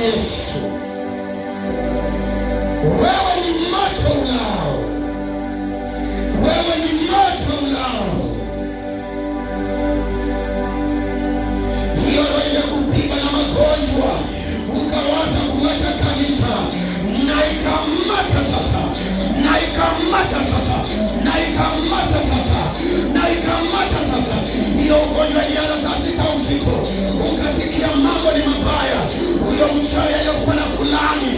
Yesu. Wewe ni moto ulao, wewe ni moto ulao. Hiyo roho imekupiga na magonjwa, ukawaza kuacha kanisa, na ikamata sasa, na ikamata sasa, na ikamata sasa, na ikamata sasa. Hiyo ugonjwa ilianza saa 6 usiku, ukasikia mambo ni mabaya. Huyo mchawi aliyekuwa na kulani,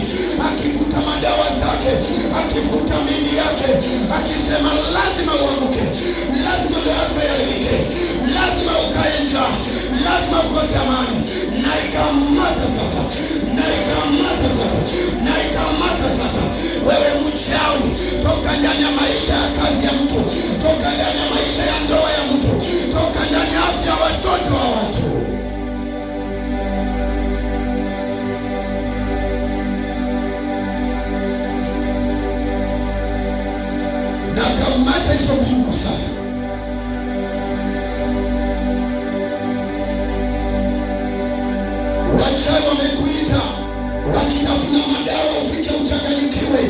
akifuta madawa zake, akifuta mili yake, akisema lazima uanguke, lazima ndoa yako iharibike, lazima ukae njaa, lazima ukose amani. Na ikamata sasa, na ikamata sasa, na ikamata sasa. Wewe mchawi, toka ndani ya maisha ya kazi ya mtu, toka ndani ya maisha ya ndoa ya mtu, toka ndani ya afya ya watoto wa watu. Na kamata hizo nguvu sasa. Wachawi wamekuita wakitafuna madawa ufike uchanganyikiwe,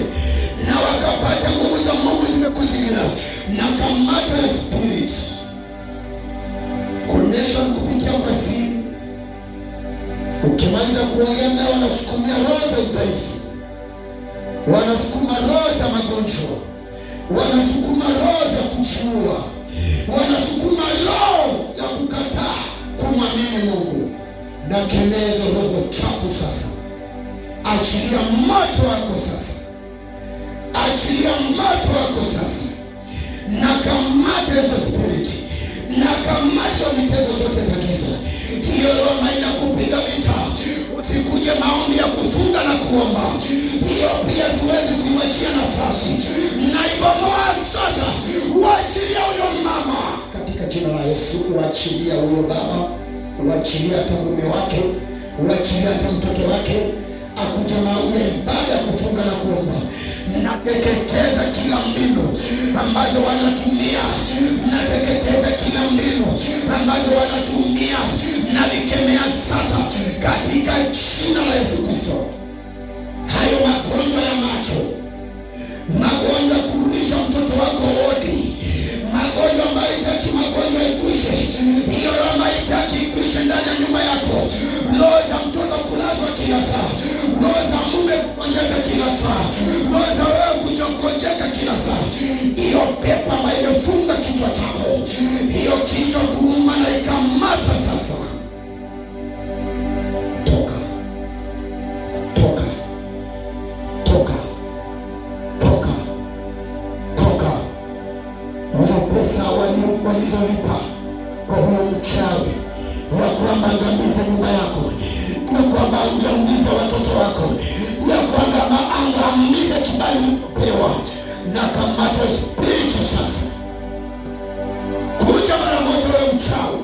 na wakapata nguvu za Mungu zimekuzingira. Na kamata ya spirit connection kupitia kwa simu. Ukimaliza kuongea nao, wanasukumia roho za udhaifu, wanasukuma roho za magonjwa, wanasukuma roho za kujiua, wanasukuma roho ya kukataa kumwamini Mungu. Na kemezo roho chafu sasa, achilia moto wako sasa, achilia moto wako sasa. Na kamata hizo spiriti, na kamata mitego zote za giza. Hiyo roho inakupiga vita, usikuje maombi ya kufunga na kuomba, hiyo pia siwezi kuiachia nafasi. Na ibomoa sasa, uachilia huyo mama katika jina la Yesu. Uachilia huyo baba, uachilia hata mume wake, uachilia hata mtoto wake. Akuja maombi ya ibada ya kufunga na kuomba. Nateketeza kila mbinu ambazo wanatumia, nateketeza kila mbinu ambazo wanatumia, na vikemea sasa katika jina la Yesu Kristo. Hayo magonjwa ya macho, magonjwa kurudisha mtoto wako hodi, magonjwa ambayo itaki magonjwa ikwishe, hiyo roho haitaki ikwishe ndani ya nyumba yako. Roho za mtoto kulazwa kila saa, roho za mume kukonjeka kila saa, roho za wewe kuchokojeka kila saa. Hiyo pepo ambayo imefunga kichwa chako, hiyo kichwa kuuma, na ikamata sasa. Toka, toka, toka, toka, toka. Hizo pesa walizolipa kwa huyo mchawi ya kwamba angamize nyumba yako, ya kwamba angamize watoto wako, ya kwamba angamize kibali ulichopewa, na kamata spiriti sasa. Kuja mara moja wewe mchawi.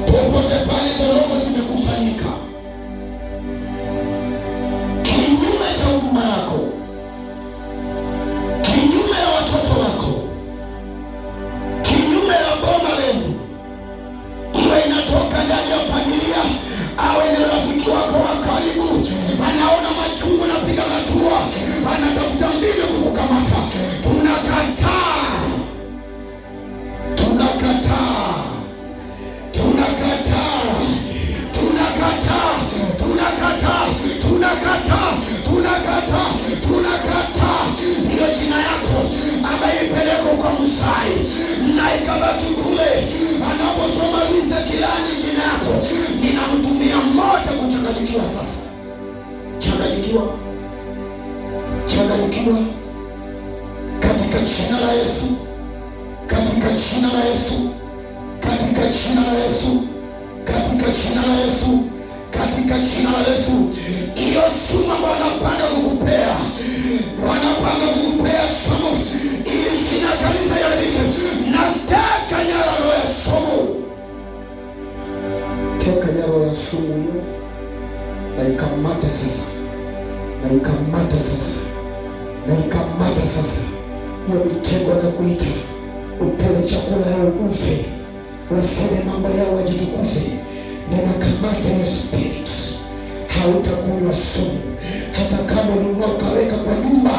Popote pale hizo roho zimekusanyika kinyume cha huduma yako, kinyume ya watoto wako, kinyume ya boma lenu, iwe inatoka ndani ya familia, awe ni rafiki wako wa karibu, anaona machungu na piga hatua, anatafuta mbinu kukukamata. Tunakataa, tunakataa, tunakataa, tunakataa, tunakataa, tunakataa, tunakataa, tunakataa. Hiyo jina yako ambaye ipelekwa kwa Musai na ikabaki kule, anaposoma Luisa kilani jina yako, ninamtumia moto kuchanganyikiwa sasa. Changanyikiwa, changanyikiwa katika jina la Yesu, katika jina la Yesu, katika jina la Yesu, katika jina la Yesu, katika jina la Yesu. Hiyo sumu ambayo wanapanga kukupea, wanapanga kukupea sumu ili jina kanisa iharibike, nataka nyara roho ya sumu, teka nyara ya sumu hiyo, na ikamata sasa, na ikamata sasa, na ikamata sasa. Hiyo mitego na kuita upewe chakula ya ufe, waseme mambo yao, wajitukuze. Ninakamata hiyo spirit. Hautakunywa sumu, hata kama ulinunua ukaweka kwa nyumba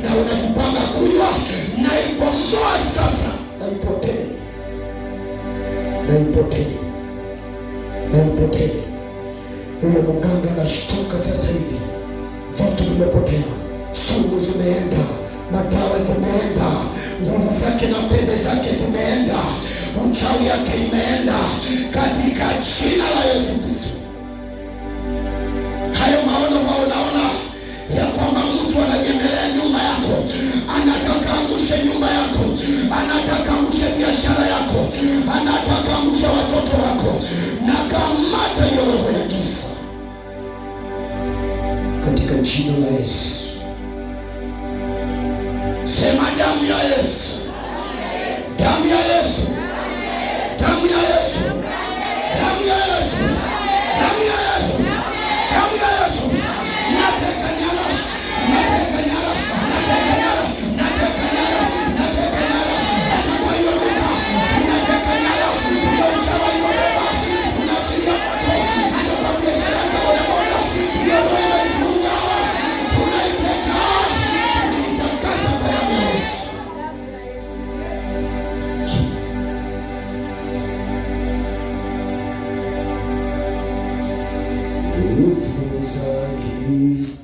na unajipanga kunywa, na ipomoa sasa, na ipotee, na ipotee, na ipotee. Huyo mganga anashtuka sasa hivi, vitu vimepotea, sumu zimeenda, madawa zimeenda, nguvu zake na pembe zake zimeenda, uchawi yake imeenda, katika jina la Yesu Kristo. Hayo maono unaona ya kwamba mtu anajengelea nyumba yako, anataka angushe nyumba yako, anataka angushe biashara yako, anataka angushe watoto wako, na kamata hiyo roho ya giza katika jina la Yesu. Sema damu ya Yesu, damu ya Yesu, damu ya Yesu, damu ya Yesu, damu ya Yesu, damu ya Yesu. Nateka nyara, nateka nyara, nateka nyara, nateka nyara, nateka nyara. Kwa hiyo duka tunateka nyara, tunauchawa hiyo beba, tunaachilia moto, hata kwa biashara yako bodaboda, hiyo roho inaifunga, tunaiteka, tunaitakaza kwa damu ya Yesu. Nguvu za giza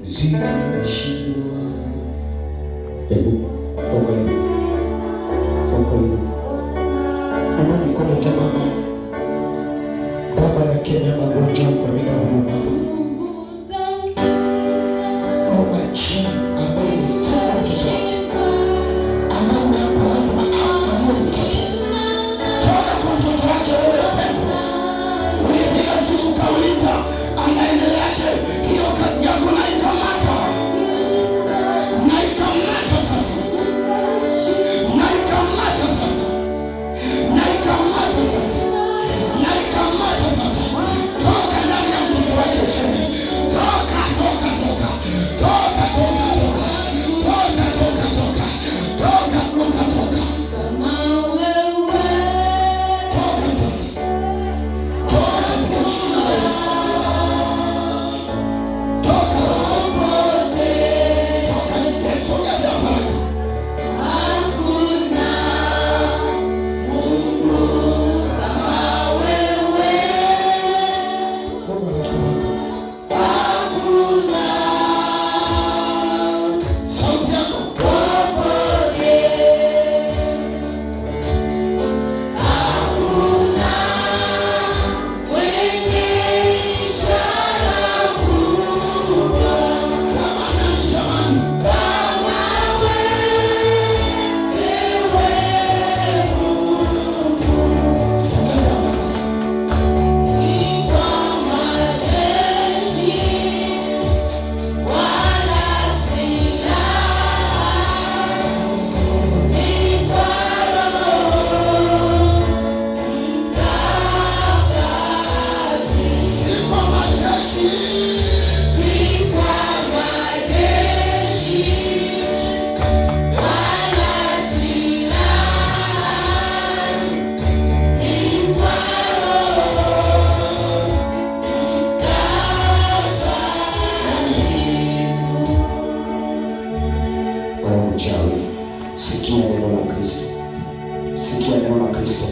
zimeshindwa. Hebu toka hivi, toka hivi. Kama mikono ya mama, baba na kenya magonjwa kwa nyumba huyo mama, kwa majini ambayo ni funga mtoto wake, ambayo umeapa lazima akaue mtoto, toka kwa mtoto wake. Wewe pepo ulipiga simu ukauliza anaendeleaje, hiyo kazi yako na ikamata, na ikamata sasa, na ikamata sasa, na ikamata sasa, na ikamata sasa. Toka ndani ya mtoto wake sheme, toka, toka, toka, toka, toka, toka, toka, toka, toka, toka, toka, toka, kama wewe, toka sasa, toka katika jina la Yesu. Sikia neno la Kristo, sikia neno la Kristo,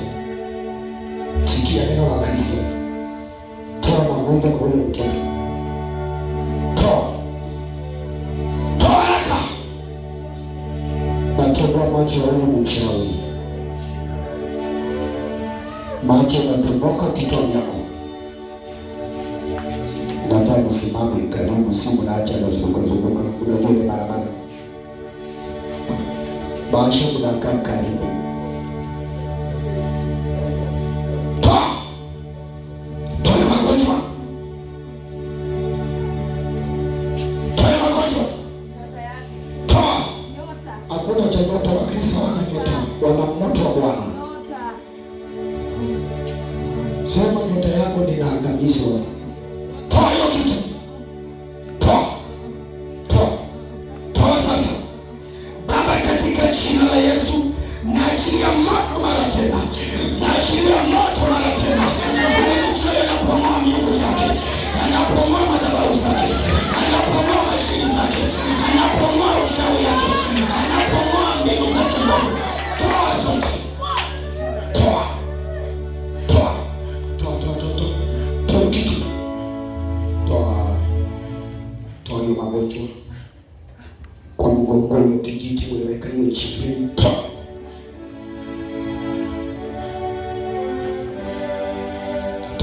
sikia neno la Kristo. Toa magonjwa kwa huyo mtoto, toa, toa haraka. Natoboa macho ya huyo mchawi, macho yanatoboka kichwani yako. Nataka msimame karibu, simu naacha nazunguka, unajua ni barabara. Basha mnakaa karibu. Toa, toa magonjwa, toa magonjwa, toa. Hakuna cha nyota, wa Kristo wana nyota, wana moto wa Bwana. Sema nyota yako ninaangamizwa. Toa hiyo kitu, toa, toa, toa sasa. Baba, katika jina la Yesu, naachilia moto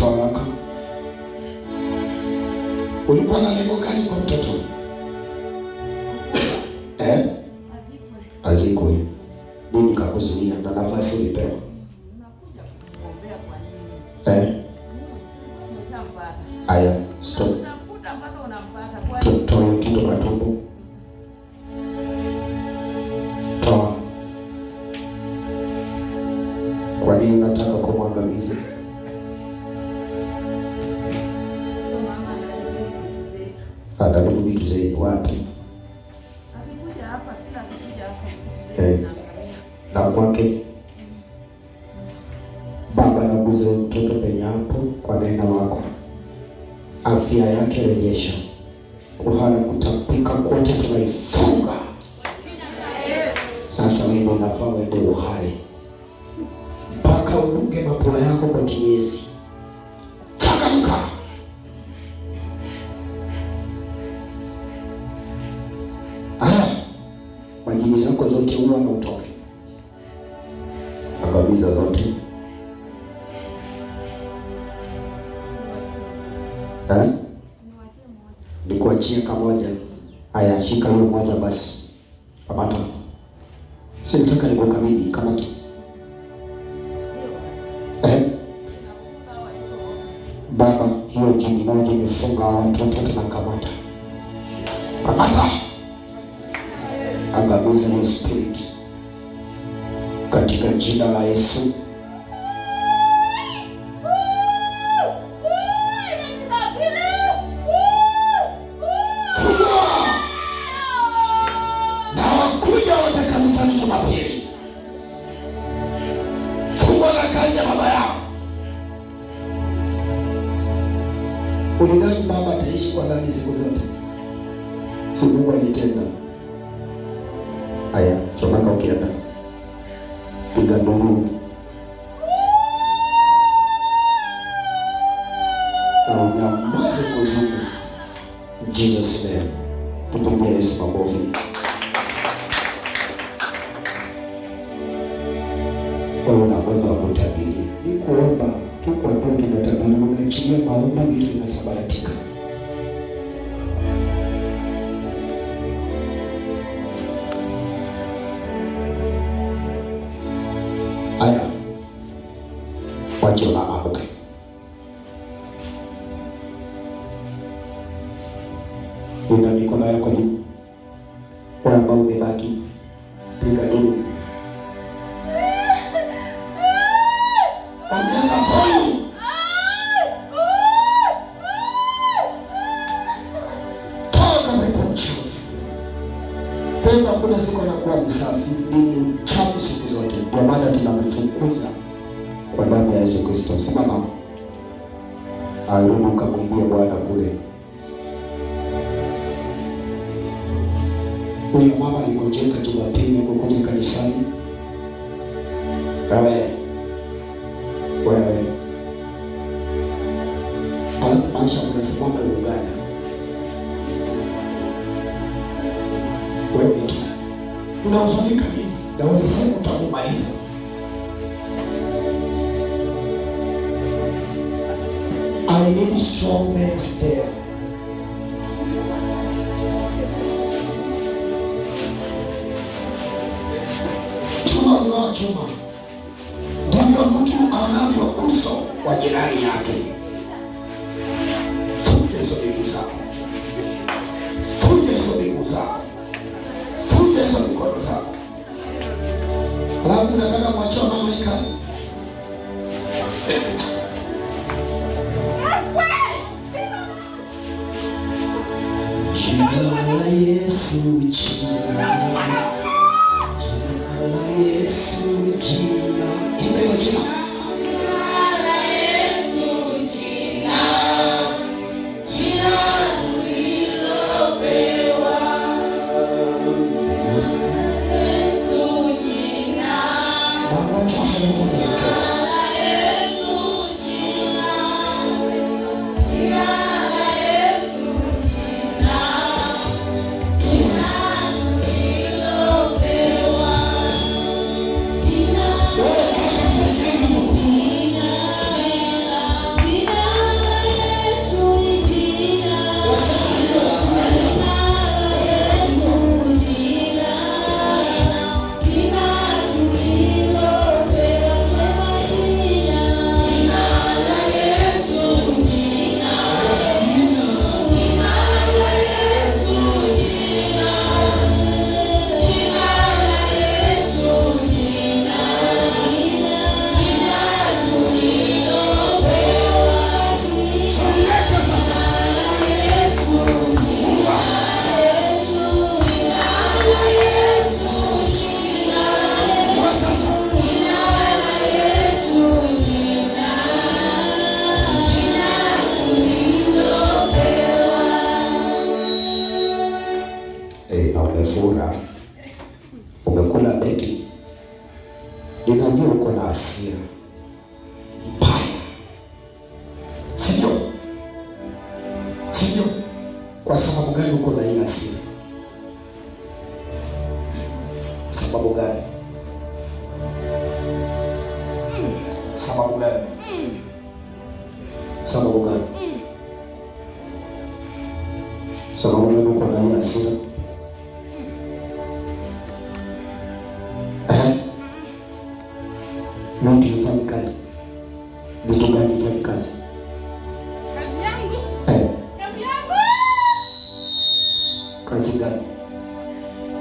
toa haraka. Ulikuwa na lengo gani kwa mtoto? Azikwe. Nini kakuzuia na nafasi ulipewa? Unakuja kumwombea kwa nini? Umeshampata. Aya, stop. Unakuta mpaka unampata kwa nini? Toa kitu kwa tumbo. Toa. Kwa nini unataka kumwangamiza? Anaharibu vitu zetu wapi? Akikuja hapa, kila akikuja hapa. Na kwake Baba, naguze mtoto penye hapo kwa neno lako. Afya yake rejesha. Kuhara kutapika kote tunaifunga. Sasa wewe unafaa uende uhai. Mpaka udunge mapua yako kwa kinyesi. Changamka. Majini zako zote huwa na utoke. Angamiza zote. Nikuachie kamoja. Haya, shika hiyo moja basi. Kamata. Sitaka nikukabidhi, kamata. Baba, hiyo jini moja imefunga watoto tunakamata. Kamata. Angamiza hiyo spirit katika jina la Yesu. Na wakuja wote kanisani Jumapili. Funga na kazi ya baba yao. Ulidhani baba ataishi kwa ndani siku zote? Si Mungu alitenda. Haya, chomaka ukienda. Piga nduru. Na unyamaze kuzumu. Jesus name. Tupigie Yesu makofi. Wewe unaweza kutabiri. Ni kuomba tu kwa ndoto tunatabiri, unaachilia maombi vitu vinasabaratika. Haya. Wacha mama amke. Una mikono yako juu. Wewe ambao umebaki. Piga nduru. Ongeza volume. Toka pepo mchafu. Pepo hakuna siku anakuwa msafi, ni mchafu siku zote. Ndio maana tunamfukuza kwa damu ya Yesu Kristo. Simama. Arudi ukamwimbie Bwana kule. Huyo mama alikojeka Jumapili kukuja kanisani. Wewe. Alafu maisha unasimama Uganda. Wewe tu. Unahuzunika nini? Na ulisema utamaliza. I need strong men there. Chuma. Ndivyo mtu anavyo uso wa jirani yake. Fuja hizo miguu zako. Fuja hizo miguu zako. Fuja hizo mikono zako. Alafu nataka mwachia mama hii kazi. Jina la Yesu, jina Yesu, jina. Imba hilo jina. Jina la Yesu, jina. Jina tulilopewa. Yesu, jina. Magonjwa hayaondoke. Yesu, jina. Jina la Yesu, jina. Jina tulilopewa. Jina ninajua uko na hasira mbaya, sivyo? Sivyo? Kwa sababu gani uko na hii hasira? Sababu gani? Sababu gani? Sababu gani? Sababu gani uko na hii hasira? Ndio tufanye kazi. Vitu gani tufanye kazi? Kazi yangu. Kazi yangu. Kazi gani?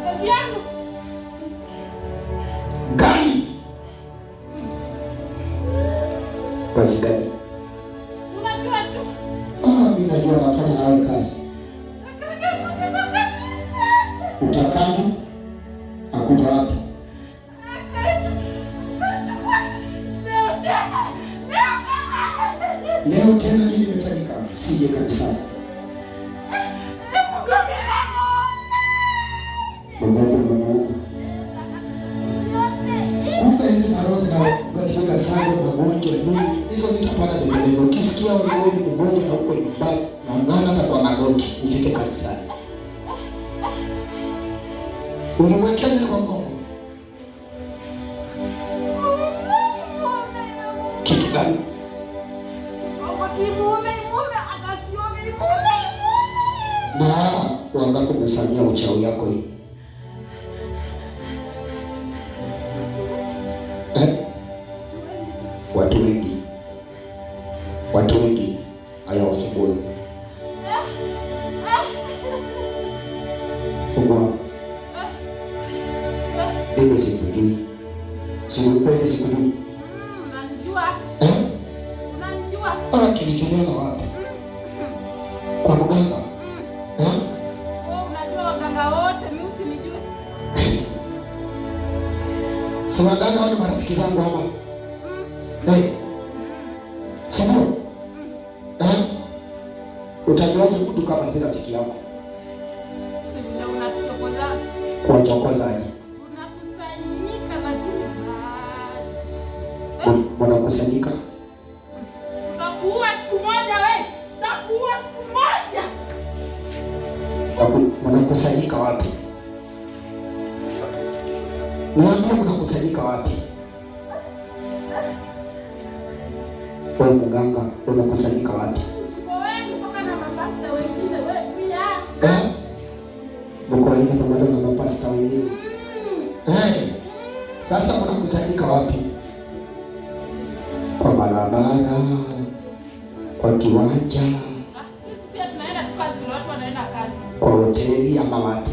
Kazi yangu. Gani? Kazi gani? Unajua tu. Mimi najua nafanya nawe kazi. Utakangi? Akuta wapi? Leo tena nini imefanyika? Sije kanisani. Kumbe hizi marozi na katika sana magonjwa nini? Hizo nitapata dembelezo. Ukisikia wewe ni mgonjwa na uko nyumbani na ngana hata kwa magoti ufike kanisani. Unamwekea nini kwa mgongo? Kitu gani? Na wangapi umefanyia uchawi yako hii? Watu wengi. Watu wengi hayawafungui. Fungua. Mimi sikujui. Sikujui, sikujui. Unanijua? Unanijua? Tulijuana wapi? Kwa mganga. Unajua waganga wote, mimi usinijue. Si waganga wale marafiki zangu hapa. Sio? Utajuaje mtu kama si rafiki yako? Sivile unatuchokoza. Kuwachokozaje? Tunakusanyika lakini mnakusanyika? Tutakuua siku moja wewe. Tutakuua siku moja. Mnakusanyika wapi? Niambie mnakusanyika wapi? Wewe mganga, unakusanyika wapi? Wewe mpaka na mapasta wengine wewe pia. Mko wengi pamoja na mapasta wengine. Sasa mnakusanyika wapi? Kwa barabara, kwa kiwanja, Sisi pia tunaenda kazi, watu wanaenda kazi. kwa hoteli ama wapi?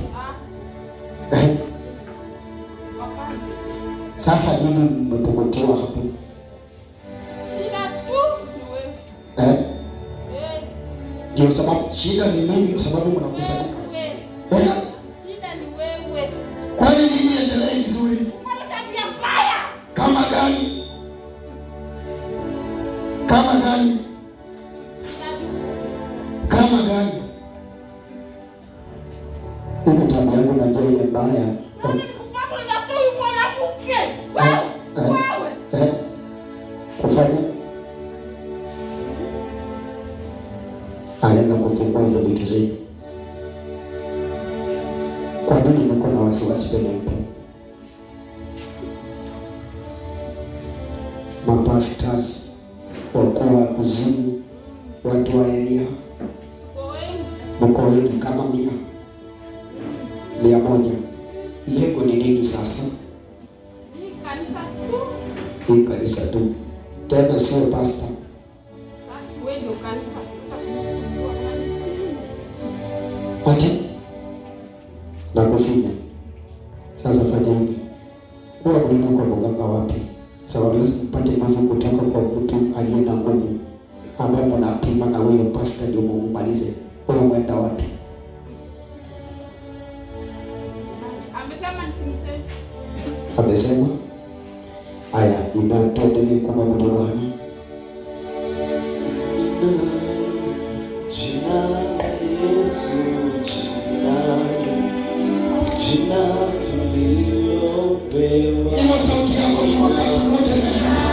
Sasa nini mmepokotewa hapo? Shida tu ni wewe. Ndio sababu shida ni mimi, kwa sababu mnakusanyika. Shida ni wewe. Kwani nini endelee vizuri? Kuna tabia mbaya. Kama gani? Kama gani? Kama gani? Hiyo tabia yangu najua ile mbaya. Kufanya anaweza kufungua hizo vitu zenu. Kwa nini mko na wasiwasi pale hapo? Mapastors, wakuu wa kuzimu, watu wa area, mko wengi kama 100. Lengo ni nini sasa? Hii kanisa tu. Tena sio pastor. Wewe ndio kanisa. Ati? Na kufinya. Sasa fanyaje? Kwa kwenda kwa mganga wapi? Sababu lazima mpate nguvu kutoka kwa mtu aliye na nguvu. Ambaye mnapima na wewe pastor ndio mumalize. Wewe mwenda wapi? Amesema nisimseme. Amesema? Haya, inatuendelee kama mdoano. Jina la Yesu, jina tulilo Inua sauti yako ni wakati wote imeshuka.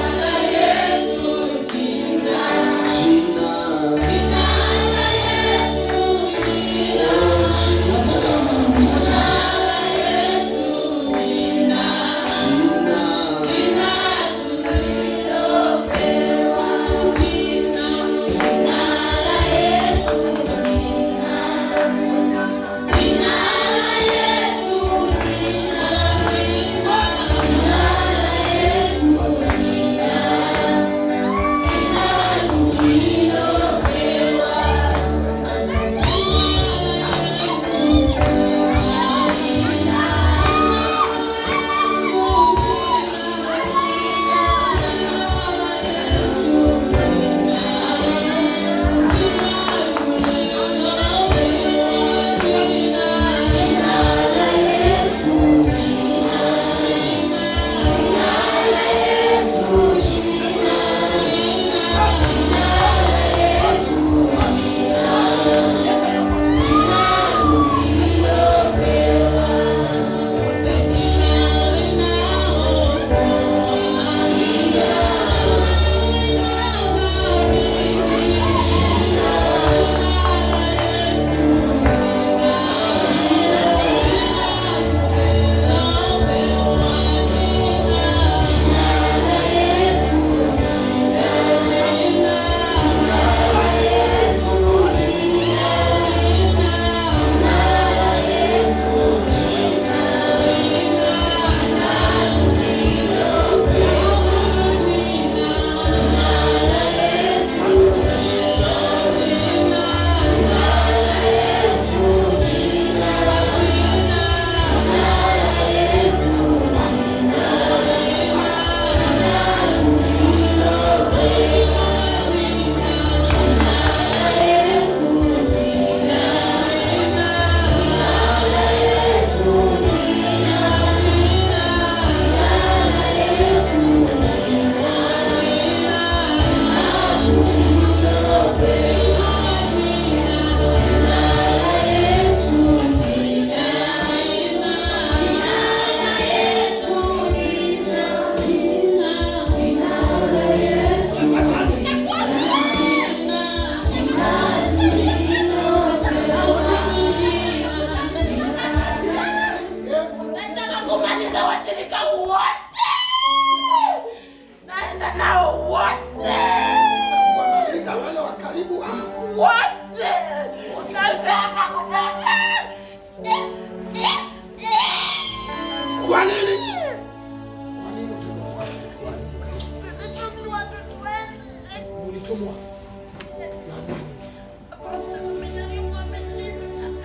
Kwa nini?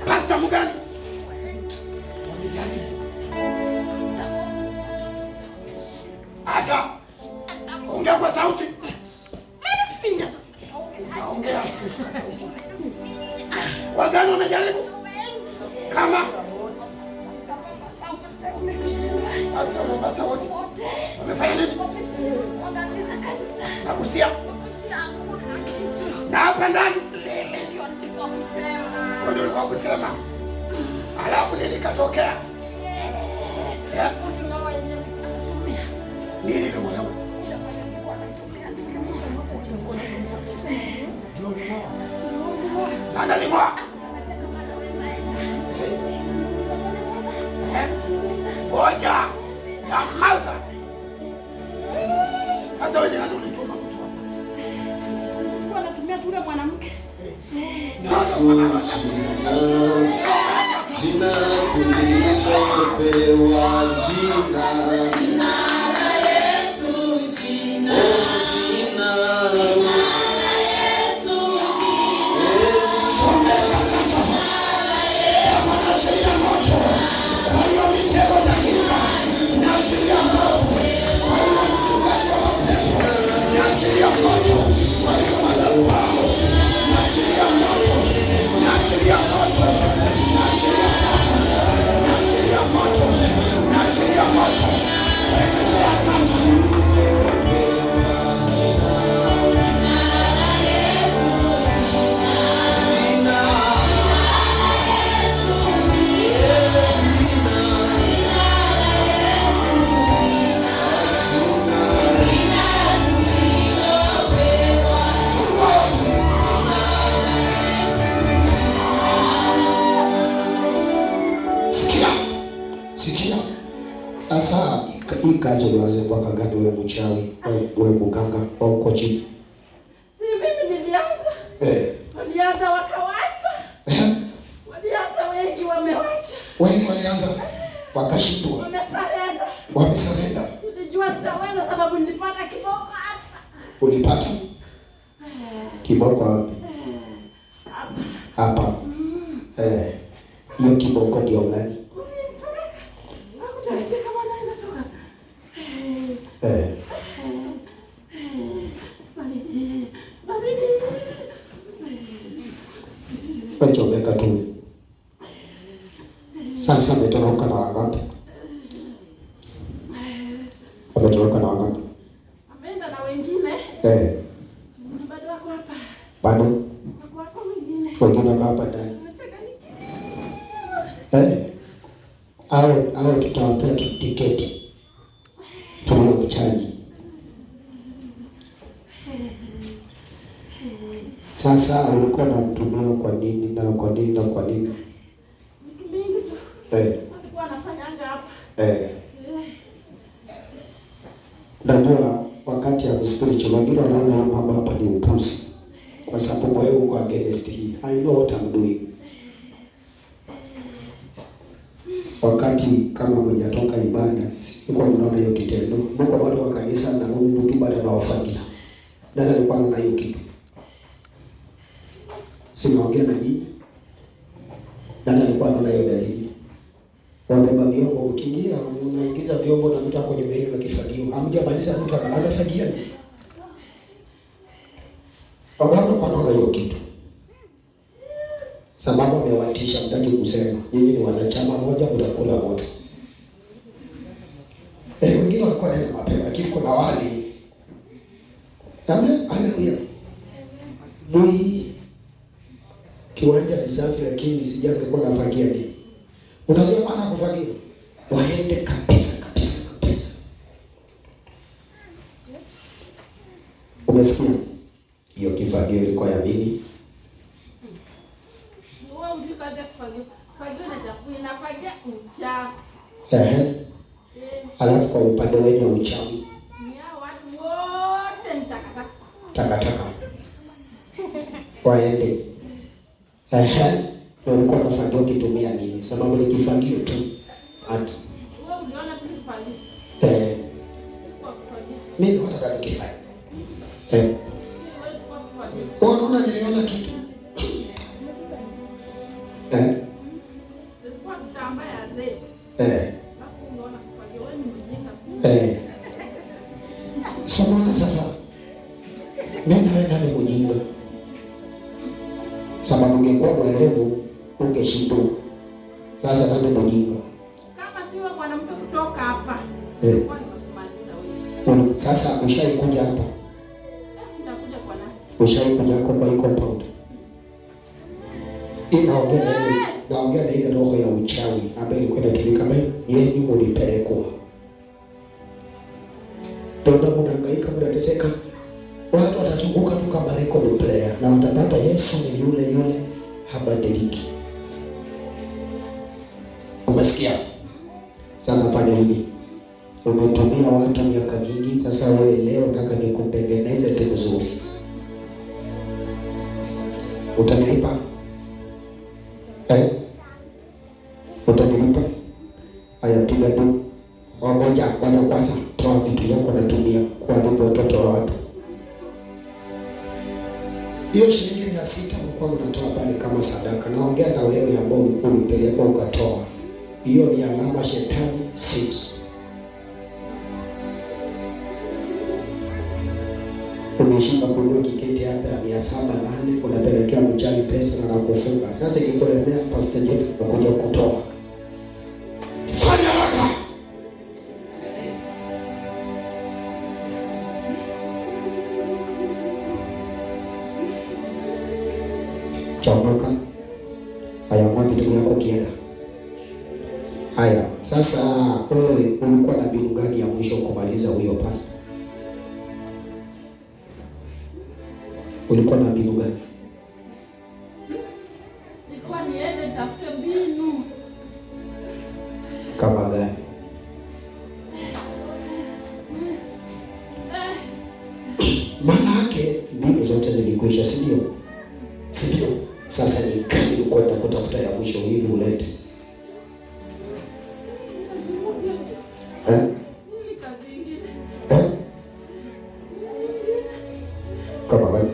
Pasta mgani? Acha. Ongea kwa sauti. Ongea kwa sauti. Wagani wamejaribu? Kama Pasta Mombasa wote wamefanya nini? Nakusia. Na hapa ndani ndio nilikuwa kusema. Alafu nini katokea? Nini ndio mwanangu? Nani alimoa? Ngoja ya mausa. Sasa wewe ndio ulituma kutoa. Kwa natumia tu mwanamke. Jina tulilopewa jina la Yesu, jina la Yesu, Nachilia moto kazi ulianza mwaka gani wewe mchawi au wewe mganga au uko chini? Si mimi nilianza. Walianza wakawacha. Walianza wengi wamewacha. Wengi walianza wakashindwa. Wamesarenda. Nilijua nitaweza sababu nilipata kiboko hapa. Ulipata? Kiboko wapi? Hapa. Hiyo kiboko ndio gani? Wachomeka tu. Sasa ametoroka na wangapi? Ametoroka na wangapi? Ameenda na wengine. Bado wako hapa. Bado? Wako wengine. Wengine hapa ndani. Au tutawapea tiketi. Tulio mchaji. Sasa ulikuwa na mtumio kwa nini na kwa nini na kwa nini? Mtu mingi tu. Alikuwa anafanyanga hapa. Najua wakati ya spiritual wengine wanaona mambo hapa ni upuzi. Kwa sababu wewe uko against hii. I know what I'm doing. Wakati kama mjatoka ibada, sikuwa mnaona hiyo kitendo. Mungu wale wa kanisa na Mungu mtu bado anawafagia. Dada alikuwa anaona hiyo kitu. Sinaongea na nyinyi. Dada alikuwa anaona hiyo dalili. Wabeba vyombo ukiingia, unaingiza vyombo na mtu kwenye meli na kifagio. Hamjamaliza mtu anafagia nini? Wangapi kwa anaona hiyo kitu? Sababu amewatisha mtaki kusema. Nyinyi ni wanachama moja mtakula moto. Wengine walikuwa na mapema lakini kuna wale. Amen. Haleluya. Kiwanja ni safi lakini sijui kwa nafagia nini. Unajua maana kufagia? Waende kabisa. Umesikia? Hiyo kifagio ilikuwa ya nini? Alafu kwa upande wenye uchawi. Watu wote ni takataka. Waende. Ulikuwa unafagio ukitumia nini? Sababu ni kifagio tu. Hata. Wewe uliona tu kifagio. Mimi nataka kifagio. Unaona niliona kitu. Ilikuwa kitambaa ya red. Hapo unaona kufagio wewe ni mjinga. Sasa sasa. Mimi naenda ni mjinga. Sababu ungekuwa mwerevu ungeshindwa. Sasa ndio mjinga. Kama siwe mwanamke kutoka hapa. Kwa nimemaliza wewe. Sasa ushaikuja hapa. Nitakuja kwa nani? Ushaikuja kwa hii compound. Naongea na ile roho ya uchawi ambayo ilikuwa inatumika kama yeye mlipelekwa. Ndio mnahangaika mnateseka. Watu watazunguka tu kama record player na watapata Yesu ni yule habadiliki. Umesikia? Sasa fanya hivi. Umetumia watu miaka mingi, sasa wewe leo nataka nikutengeneze tu vizuri. Utanilipa? Utanilipa? Haya piga tu. Ngoja kwanza toa vitu yako natumia kwa watoto wa watu. Hiyo shilingi 600 mlikuwa mnatoa pale kama sadaka. Naongea na wewe ambao ulipelekwa ukatoa. Hiyo ni alama shetani 6. Umeshinda kununua tiketi hapa ya 708 unapelekea mchawi pesa na kufunga. Sasa ikikulemea Pastor Jeff unakuja kutoa. Fanya haraka. Chomoka. Haya mwanzo tu yako kienda. Haya, sasa wewe ulikuwa na mbinu gani ya mwisho kumaliza huyo pastor? Ulikuwa na mbinu gani? Nilikuwa niende nitafute mbinu. Kama gani? Maana yake mbinu zote zilikwisha, si ndio? Si ndio? Sasa ni kani ukwenda kutafuta ya mwisho ili ulete. Kama gani?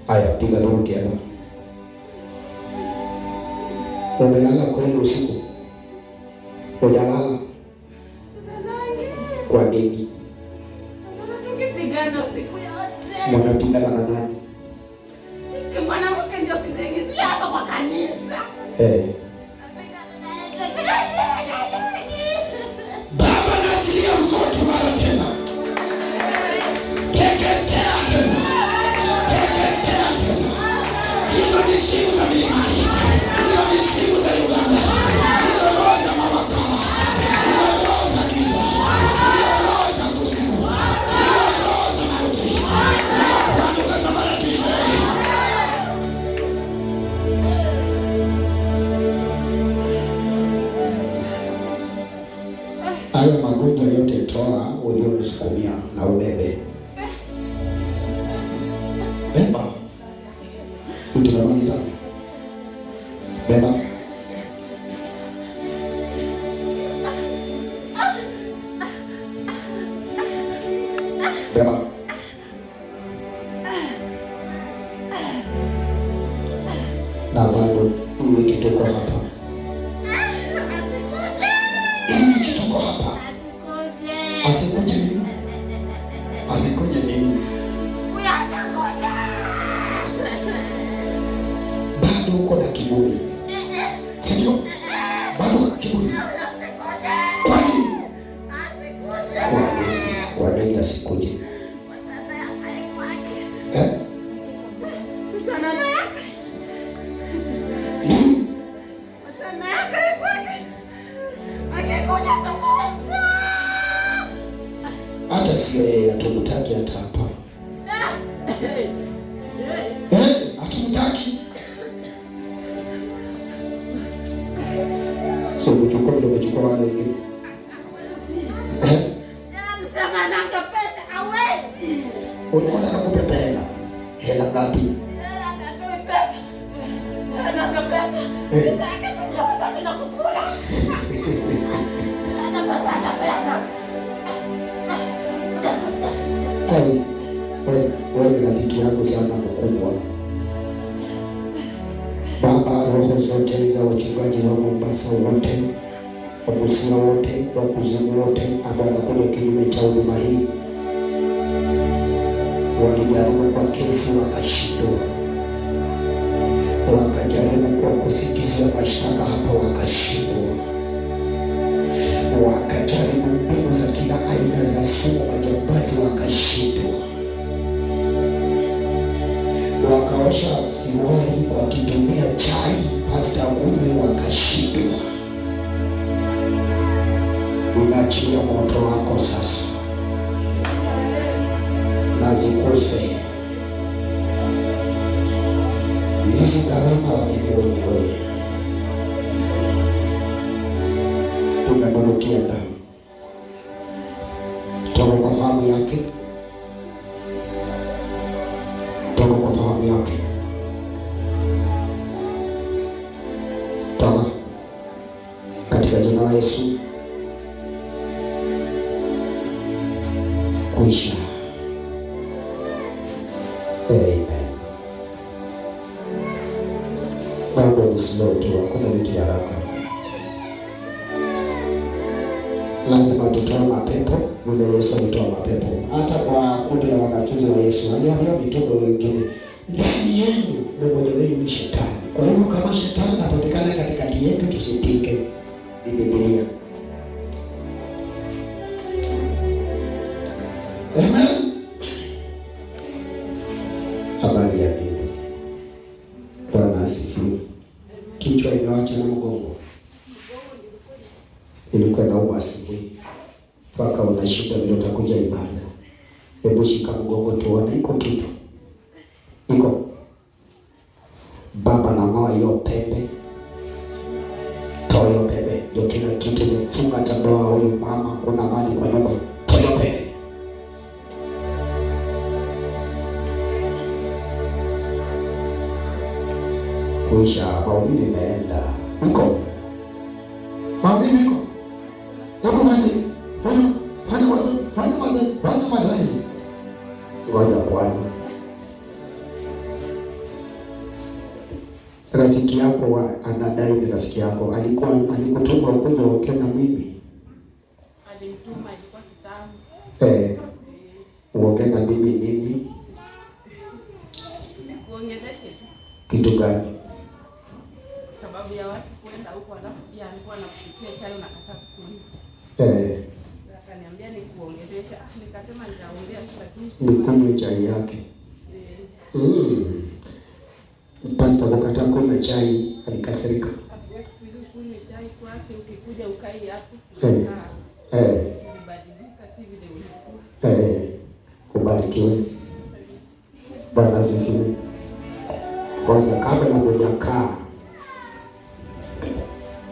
Haya, piga nduru tena. Umelala kweli usiku? Hujalala? Kwa nini? Tukipigana usiku yote. Mnapigana na nani? Mwanamke ndio kizingizia hapa kwa kanisa. Baba, naachilia moto mara tena. Teketea tena. Teketea tena. Hizo ni siku za milimani. Hizo ni siku za Uganda. Hizo roho za mawakala. Hizo roho za giza. Hizo roho za kuzimu. Hizo roho za mauti. Watu kasambaratisha. Haya magonjwa yote toa ulionisukumia na ubebe. Beba. Tutamaliza. Beba. Beba. Na bado iwe kituko hapa. Iwe kituko hapa. Asikuje nini? Asikuje nini? Bado uko na kiburi. Si ndio? Bado uko na kiburi. Kwa nini? Kwa nini asikuje? Hata sio yeye atumtaki hata hapa. Atumtaki. So kuchukua ndio kuchukua wale wengine. Anasema nanga pesa hawezi. Ulikuwa unakupa hela. Hela ngapi? Anatoa pesa. Nanga pesa. Sitaki tuje watoto na kukula. Ana pesa atafanya. Wewe ni rafiki yangu sana mkubwa. Baba, roho zote za wachungaji wa Mombasa wote, Wabusia wote, Wakuzimu wote ambao wanakuja kinyume cha huduma hii, walijaribu kwa kesi wakashindwa, wakajaribu kwa kusikizia mashtaka hapa wakashindwa, wakajaribu mbinu za kila aina za sumu majambazi wakashindwa, wakawasha siwali kwa kitumia chai pasta kunywe wakashindwa. Ninaachilia moto wako sasa na zikufe hizi gharama wabebe wenyewe. Tunanurukia ndani toka kwa fahamu yake, toka kwa fahamu yake, toka katika jina la Yesu. Kuisha. Amen. Mambo ni slow tu, hakuna vitu ya haraka. Lazima tutoe mapepo, vile Yesu alitoa mapepo. Hata kwa kundi la wanafunzi wa Yesu, aliambia mitume wengine, ndani yenu mmoja wenu ni shetani. Kwa hiyo kama shetani anapatikana katikati yetu tusipinge. Ni Biblia. Amen. Habari ya dini. Bwana asifiwe. Kichwa imewacha na mgongo. Ilikuwa inauma asubuhi. Mpaka unashinda vile utakuja ibada. Hebu shika mgongo tuone iko kitu. Iko. Baba na mama hiyo pepe. Toa hiyo pepe. Ndio kila kitu imefunga tandoa huyu mama, kuna mali kwa nyumba. kwisha, maulidi imeenda. Iko maulidi iko, hebu fanya mazoezi. Ngoja kwanza, rafiki yako anadai ni rafiki yako, alikutuma ukuja uongee na mimi. Alimtuma, ilikuwa kitambo. Uongee na mimi nini? Kuongeleshe tu. Kitu gani? Sababu ya watu kwenda huko, alafu pia alikuwa anakupikia chai unakataa kunywa. Akaniambia nikuongelesha. Nikasema nitaongea tu, lakini nikunywe chai yake. Pasta kukataa kunywa chai, alikasirika. Hatuwezi kunywa chai kwake, ukikuja ukai hapo. Ulibadilika, si vile ulikuwa. Kubarikiwe. Bwana asifiwe. Ngoja kabla hujakaa,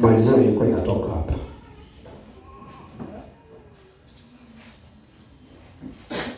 maziwa ilikuwa inatoka.